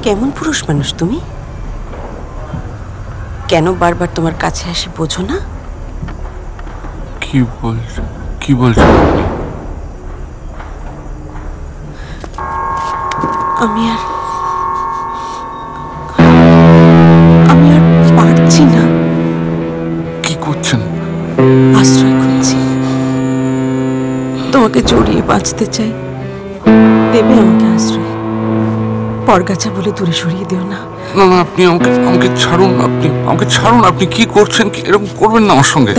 কেমন পুরুষ মানুষ তুমি? কেন বারবার তোমার কাছে আসে বোঝো না? কি বলছেন আপনি? আমি আর পারছি না। কি করছেন? আশ্রয় খুঁজছি, তোমাকে জড়িয়ে বাঁচতে চাই। দেবে আমাকে আশ্রয়? পরগাছা বলে দূরে সরিয়ে দিও না। না না, আপনি আমাকে ছাড়ুন। আমাকে ছাড়ুন। আপনি কি করছেন? এরকম করবেন না আমার সঙ্গে।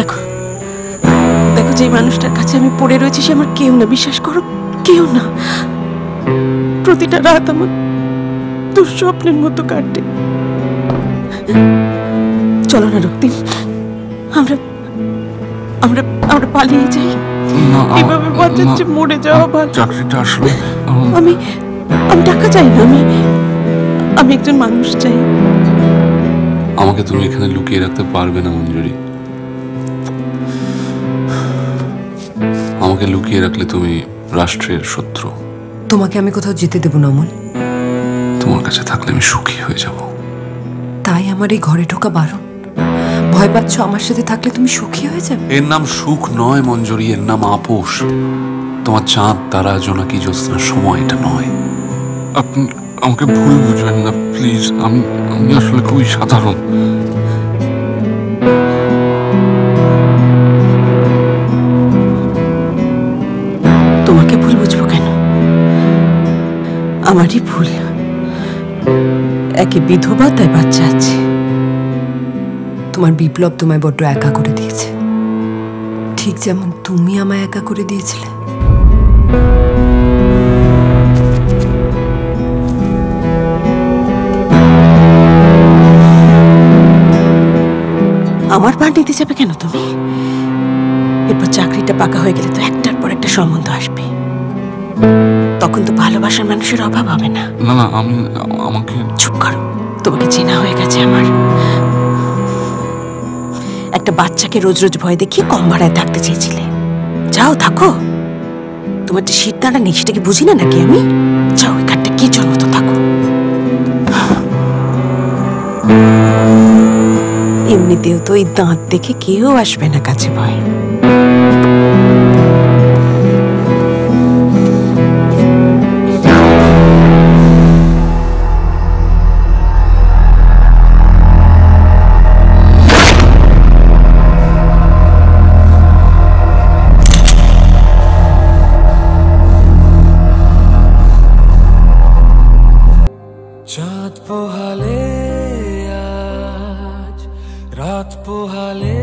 দেখো যে মানুষটার কাছে আমি পড়ে রয়েছি সে আমার কেউ না, বিশ্বাস করো, কেউ না। প্রতিটা রাত আমার দুঃস্বপ্নের মতো কাটে। চলো না রক্তিম, আমরা পালিয়ে যাই। এভাবে বাঁচাচ্ছে মরে যাওয়া ভালো। চাকরিটা আসলে আমি টাকা চাই না, আমি একজন মানুষ চাই। আমাকে তুমি এখানে লুকিয়ে রাখতে পারবে না মঞ্জুরি। আমাকে লুকিয়ে রাখলে তুমি রাষ্ট্রের শত্রু। তোমাকে আমি কোথাও যেতে দেব না অমল। তোমার কাছে থাকলে আমি সুখী হয়ে যাব। তাই আমার এই ঘরে ঢোকা বারণ। ভয় পাচ্ছ আমার সাথে থাকলে তুমি সুখী হয়ে যাবে? এর নাম সুখ নয় মঞ্জুরি, এর নাম আপোষ। তোমার চাঁদ তারা জোনাকি জ্যোৎস্নার সময় এটা নয়। আপনি আমাকে ভুল বুঝবেন না প্লিজ। আমি আসলে খুবই সাধারণ। তোমাকে ভুল বুঝবো কেন? আমারই ভুল। একে বিধবা, তাই বাচ্চা আছে। তোমার বিপ্লব তোমায় বড্ড একা করে দিয়েছে, ঠিক যেমন তুমি আমায় একা করে দিয়েছিলে। আমার পার নিতে যাবে কেন তুমি? এরপর চাকরিটা পাকা হয়ে গেলে তো একটার পর একটা সম্বন্ধ আসবে। তখন তো ভালোবাসার মানুষের অভাব হবে না। না না, আমাকে চুপ করো। তোমাকে চেনা হয়ে গেছে আমার। একটা বাচ্চাকে রোজ রোজ ভয় দেখিয়ে কম ভাড়ায় থাকতে চেয়েছিলে। যাও থাকো। তোমার যে শীত দাঁড়া নেই সেটা কি বুঝি না নাকি আমি? যাও, এখানটা কি জন্ম তো থাকো। এমনিতেও তো এই দাঁত দেখে কেউ আসবে না কাছে ভয়। চাঁদ পোহালে আজ রাত পোহালে